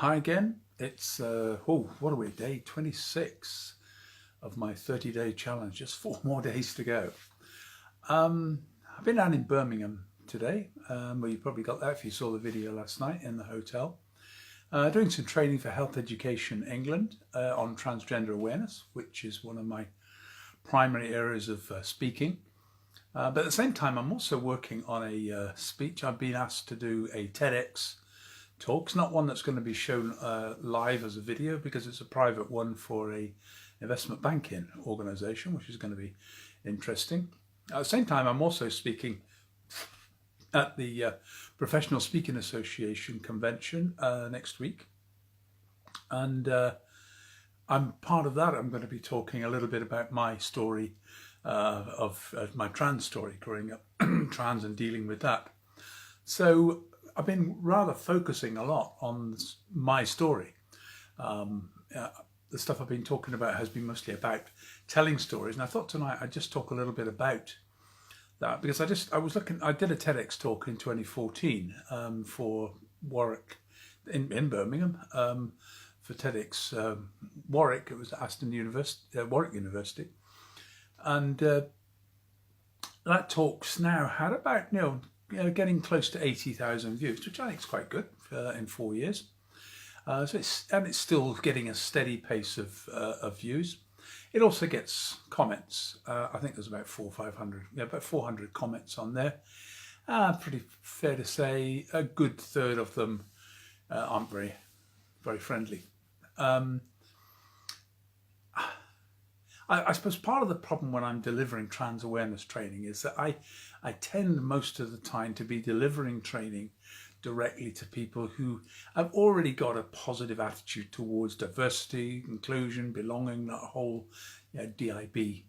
Hi again. It's what are we? Day 26 of my 30-day challenge. Just 4 more days to go. I've been down in Birmingham today. Well, you probably got that if you saw the video last night in the hotel. Doing some training for Health Education England on transgender awareness, which is one of my primary areas of speaking. But at the same time, I'm also working on a speech. I've been asked to do a TEDx talk. It's not one that's going to be shown live as a video because it's a private one for a investment banking organisation, which is going to be interesting. At the same time, I'm also speaking at the Professional Speaking Association convention next week. And I'm part of that. I'm going to be talking a little bit about my story of my trans story, growing up trans and dealing with that. So I've been rather focusing a lot on my story. The stuff I've been talking about has been mostly about telling stories, and I thought tonight I'd just talk a little bit about that because I did a TEDx talk in 2014 for Warwick in Birmingham for TEDx Warwick. It was Aston University, Warwick University, and that talk's now had about getting close to 80,000 views, which I think is quite good in 4 years. So it's still getting a steady pace of views. It also gets comments. I think there's about 400 comments on there. Pretty fair to say a good third of them aren't very, very friendly. I suppose part of the problem when I'm delivering trans awareness training is that I tend most of the time to be delivering training directly to people who have already got a positive attitude towards diversity, inclusion, belonging, that whole DIB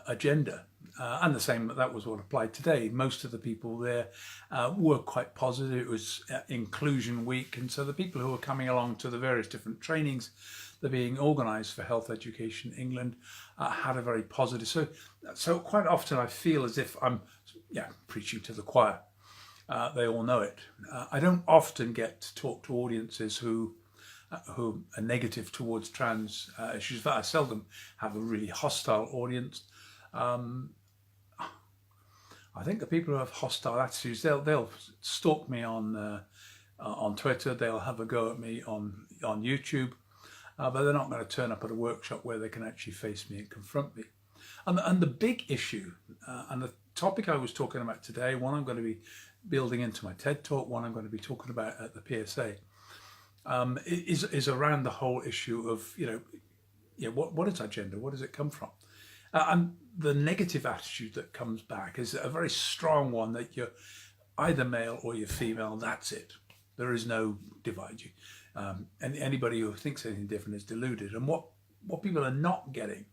agenda. And the same, that was what applied today. Most of the people there were quite positive. It was Inclusion Week. And so the people who were coming along to the various different trainings that are being organised for Health Education England had a very positive. So quite often I feel as if I'm preaching to the choir. They all know it. I don't often get to talk to audiences who are negative towards trans issues. In fact, I seldom have a really hostile audience. I think the people who have hostile attitudes, they'll stalk me on Twitter. They'll have a go at me on YouTube, but they're not going to turn up at a workshop where they can actually face me and confront me. And the big issue, and the topic I was talking about today, one I'm going to be building into my TED Talk, one I'm going to be talking about at the PSA, is around the whole issue of what is our gender? Where does it come from? And the negative attitude that comes back is a very strong one that you're either male or you're female. That's it. There is no divide you. And anybody who thinks anything different is deluded. And what people are not getting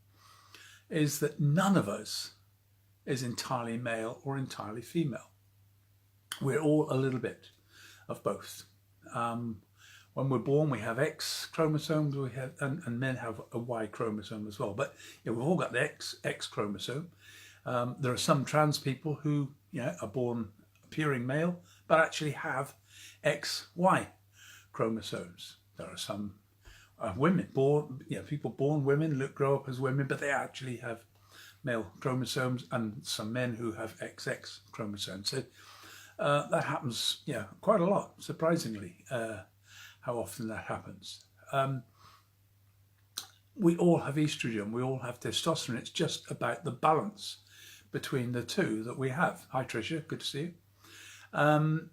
is that none of us is entirely male or entirely female. We're all a little bit of both. When we're born, we have X chromosomes, and men have a Y chromosome as well. But we've all got the X chromosome. There are some trans people who are born appearing male, but actually have XY chromosomes. There are some women people born women, grow up as women, but they actually have male chromosomes, and some men who have XX chromosomes. So that happens, quite a lot, surprisingly. How often that happens. We all have estrogen, we all have testosterone. It's just about the balance between the two that we have. Hi Tricia, good to see you. And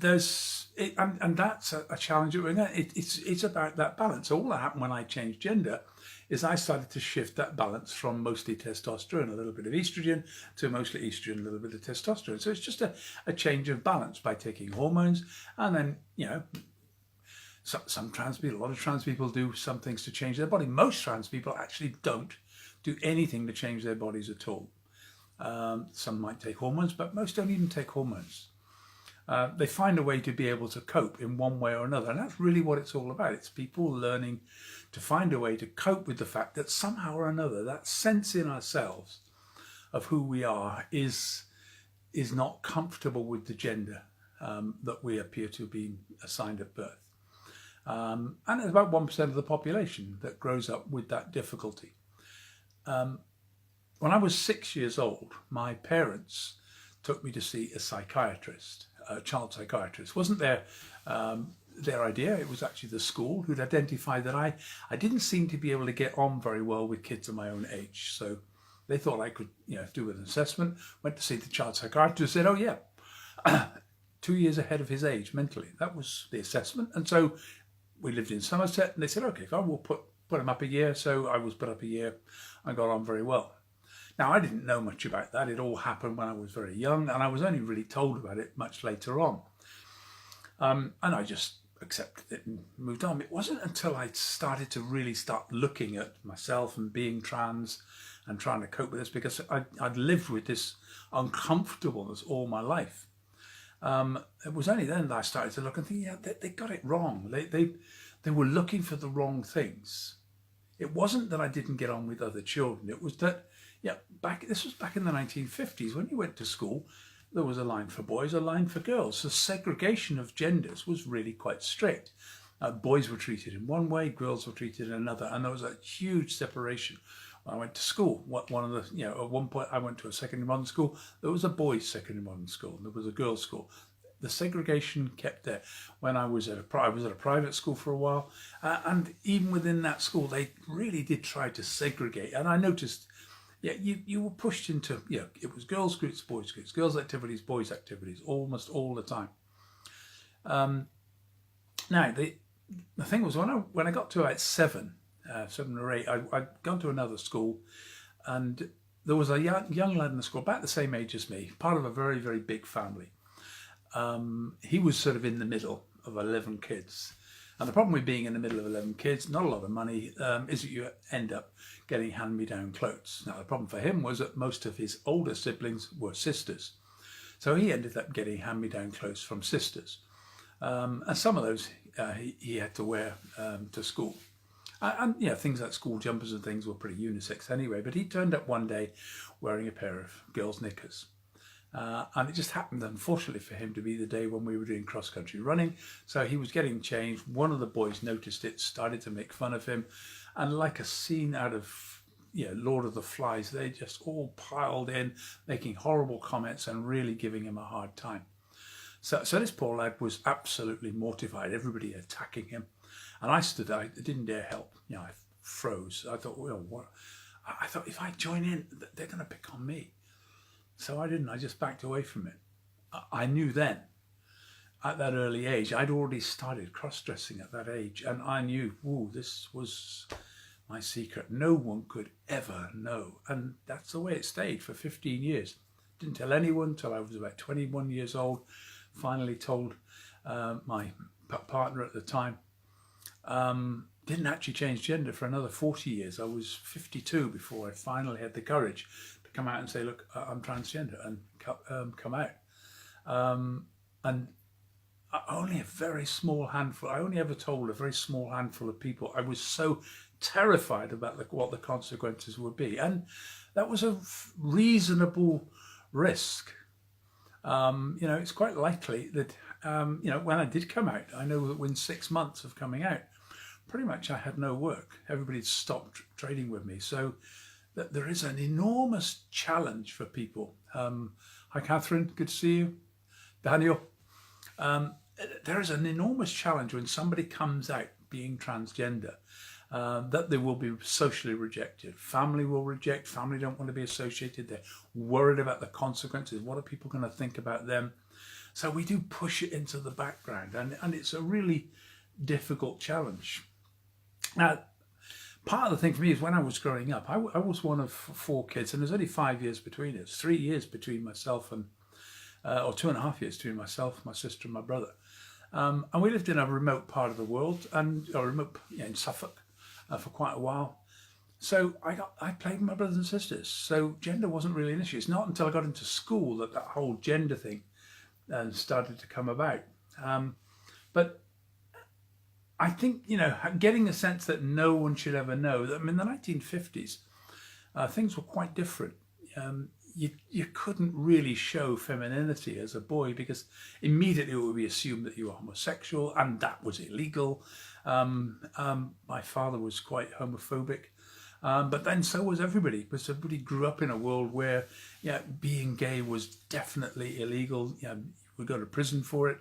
that's a challenge that we're going. It's about that balance. All that happened when I changed gender is I started to shift that balance from mostly testosterone, a little bit of estrogen, to mostly estrogen, a little bit of testosterone. So it's just a change of balance by taking hormones, and then some trans people, a lot of trans people do some things to change their body. Most trans people actually don't do anything to change their bodies at all. Some might take hormones, but most don't even take hormones. They find a way to be able to cope in one way or another. And that's really what it's all about. It's people learning to find a way to cope with the fact that somehow or another, that sense in ourselves of who we are is not comfortable with the gender that we appear to have been assigned at birth. And it's about 1% of the population that grows up with that difficulty. When I was 6 years old, my parents took me to see a psychiatrist, a child psychiatrist. It wasn't their idea. It was actually the school who'd identified that I didn't seem to be able to get on very well with kids of my own age. So they thought I could, do an assessment. Went to see the child psychiatrist. Said, "Oh yeah, 2 years ahead of his age mentally." That was the assessment. And so we lived in Somerset, and they said, "Okay, fine, we'll put him up a year." So I was put up a year and got on very well. Now, I didn't know much about that. It all happened when I was very young, and I was only really told about it much later on. And I just accepted it and moved on. It wasn't until I started to really start looking at myself and being trans and trying to cope with this, because I'd lived with this uncomfortableness all my life. It was only then that I started to look and think, yeah, they got it wrong. They were looking for the wrong things. It wasn't that I didn't get on with other children. It was that, this was back in the 1950s. When you went to school, there was a line for boys, a line for girls. The segregation of genders was really quite strict. Boys were treated in one way, girls were treated in another, and there was a huge separation. When I went to school, at one point I went to a secondary modern school. There was a boys' secondary modern school, and there was a girls' school. The segregation kept there. When I was at a private school for a while, and even within that school, they really did try to segregate. And I noticed, you were pushed into, it was girls' groups, boys' groups, girls' activities, boys' activities, almost all the time. Now, the thing was, when I got to about 7 or 8, I'd gone to another school, and there was a young lad in the school about the same age as me, part of a very, very big family. He was sort of in the middle of 11 kids. And the problem with being in the middle of 11 kids, not a lot of money, is that you end up getting hand-me-down clothes. Now, the problem for him was that most of his older siblings were sisters. So he ended up getting hand-me-down clothes from sisters. And some of those he had to wear to school. And things like school jumpers and things were pretty unisex anyway. But he turned up one day wearing a pair of girls' knickers. And it just happened, unfortunately for him, to be the day when we were doing cross-country running. So he was getting changed. One of the boys noticed it, started to make fun of him. And like a scene out of Lord of the Flies, they just all piled in, making horrible comments and really giving him a hard time. So this poor lad was absolutely mortified, everybody attacking him. And I stood there, I didn't dare help. I froze. I thought, what? I thought, if I join in, they're going to pick on me. So I didn't. I just backed away from it. I knew then, at that early age, I'd already started cross-dressing at that age. And I knew, this was my secret. No one could ever know. And that's the way it stayed for 15 years. Didn't tell anyone till I was about 21 years old. Finally told my partner at the time. Didn't actually change gender for another 40 years. I was 52 before I finally had the courage to come out and say, look, I'm transgender, and come out. And only a very small handful, I only ever told a very small handful of people. I was so terrified about what the consequences would be. And that was a reasonable risk. It's quite likely that, when I did come out, I know that within 6 months of coming out, pretty much I had no work. Everybody stopped trading with me. So that there is an enormous challenge for people. Hi, Catherine. Good to see you. Daniel. There is an enormous challenge when somebody comes out being transgender, that they will be socially rejected. Family will reject. Family don't want to be associated. They're worried about the consequences. What are people going to think about them? So we do push it into the background, and it's a really difficult challenge. Now, part of the thing for me is when I was growing up, I was one of 4 kids, and there's only 5 years between us, 3 years between myself and, or 2.5 years between myself, my sister and my brother. And we lived in a remote part of the world, in Suffolk for quite a while. So I played with my brothers and sisters. So gender wasn't really an issue. It's not until I got into school that whole gender thing started to come about. But I think, getting a sense that no one should ever know. In the 1950s, things were quite different. you couldn't really show femininity as a boy because immediately it would be assumed that you were homosexual, and that was illegal. My father was quite homophobic, but then so was everybody, because everybody grew up in a world where being gay was definitely illegal. You would go to prison for it.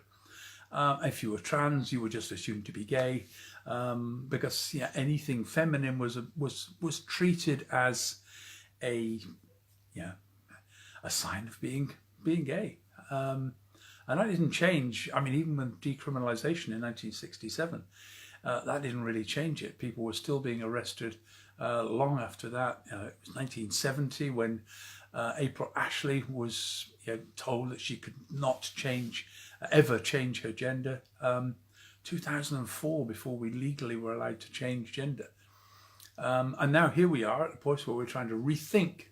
If you were trans, you were just assumed to be gay, because anything feminine was treated as a sign of being gay. And that didn't change. I mean, even with decriminalisation in 1967, that didn't really change it. People were still being arrested long after that. It was 1970 when April Ashley was told that she could not ever change her gender. 2004 before we legally were allowed to change gender. And now here we are at the point where we're trying to rethink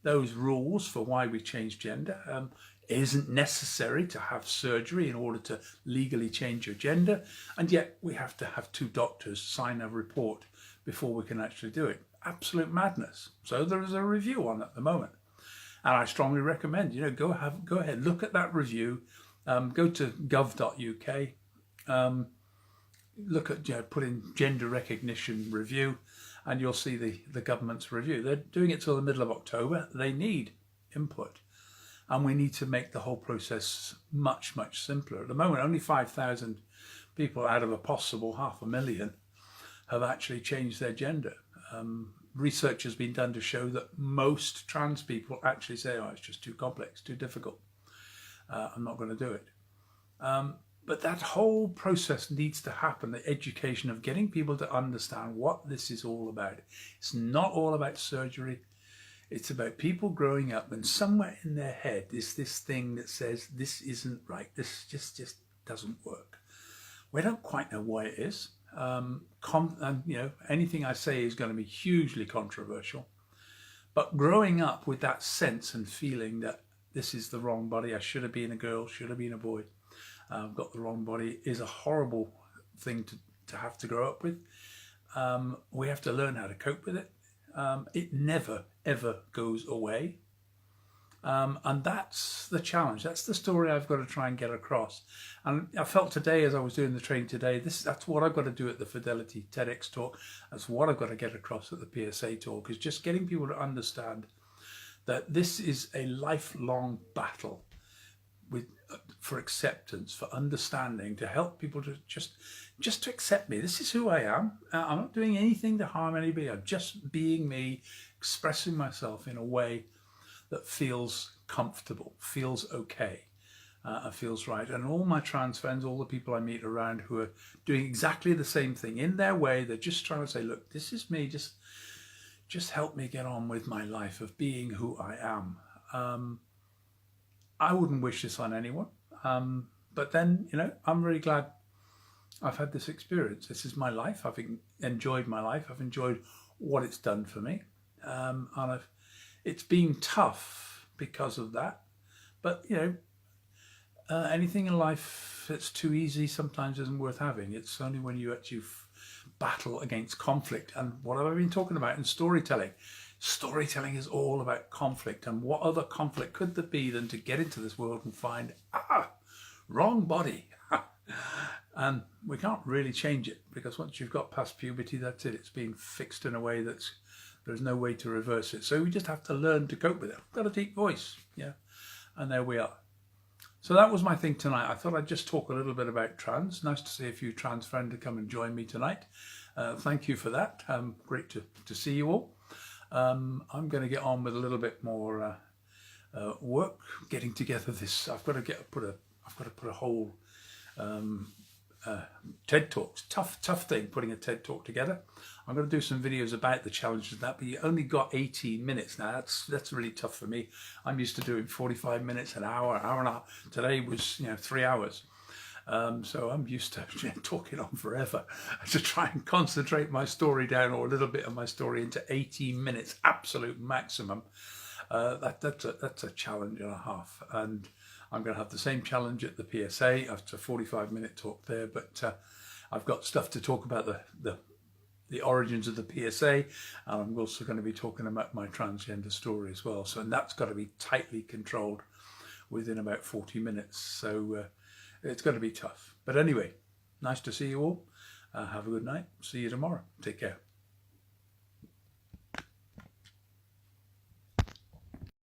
those rules for why we change gender. It isn't necessary to have surgery in order to legally change your gender, and yet we have to have 2 doctors sign a report before we can actually do it. Absolute madness. So there is a review on at the moment, and I strongly recommend go ahead, look at that review. Go to gov.uk, look at put in gender recognition review, and you'll see the government's review. They're doing it till the middle of October. They need input, and we need to make the whole process much, much simpler. At the moment, only 5,000 people out of a possible 500,000 have actually changed their gender. Research has been done to show that most trans people actually say, oh, it's just too complex, too difficult. I'm not going to do it. But that whole process needs to happen, the education of getting people to understand what this is all about. It's not all about surgery. It's about people growing up, and somewhere in their head is this thing that says, this isn't right. This just doesn't work. We don't quite know why it is. And anything I say is going to be hugely controversial. But growing up with that sense and feeling that this is the wrong body, I should have been a girl, should have been a boy, I've got the wrong body, is a horrible thing to have to grow up with. We have to learn how to cope with it. It never, ever goes away. And that's the challenge. That's the story I've got to try and get across. And I felt today, as I was doing the training today, that's what I've got to do at the Fidelity TEDx talk. That's what I've got to get across at the PSA talk, is just getting people to understand that this is a lifelong battle for acceptance, for understanding, to help people to just to accept me. This is who I am. I'm not doing anything to harm anybody. I'm just being me, expressing myself in a way that feels comfortable, feels okay, feels right. And all my trans friends, all the people I meet around who are doing exactly the same thing in their way, they're just trying to say, look, this is me, just help me get on with my life of being who I am. I wouldn't wish this on anyone. But then, I'm really glad I've had this experience. This is my life. I've enjoyed my life. I've enjoyed what it's done for me. And it's been tough because of that. But, anything in life that's too easy sometimes isn't worth having. It's only when you actually battle against conflict. And what have I been talking about in storytelling? Storytelling is all about conflict. And what other conflict could there be than to get into this world and find, wrong body. And we can't really change it, because once you've got past puberty, that's it. It's been fixed in a way there's no way to reverse it. So we just have to learn to cope with it. I've got a deep voice, and there we are. So that was my thing tonight. I thought I'd just talk a little bit about trans. Nice to see a few trans friends to come and join me tonight. Thank you for that. Great to see you all. I'm going to get on with a little bit more work, getting together this. I've got to put a whole TED Talks. Tough thing, putting a TED Talk together. I'm going to do some videos about the challenges of that, but you only got 18 minutes now. That's really tough for me. I'm used to doing 45 minutes, an hour and a half. Today was 3 hours. So I'm used to talking on forever to try and concentrate my story down, or a little bit of my story, into 18 minutes, absolute maximum. That's a challenge and a half. And I'm going to have the same challenge at the PSA after a 45-minute talk there. But I've got stuff to talk about the the origins of the PSA, and I'm also going to be talking about my transgender story as well. So, and that's got to be tightly controlled within about 40 minutes. So it's going to be tough. But anyway, nice to see you all. Have a good night. See you tomorrow. Take care.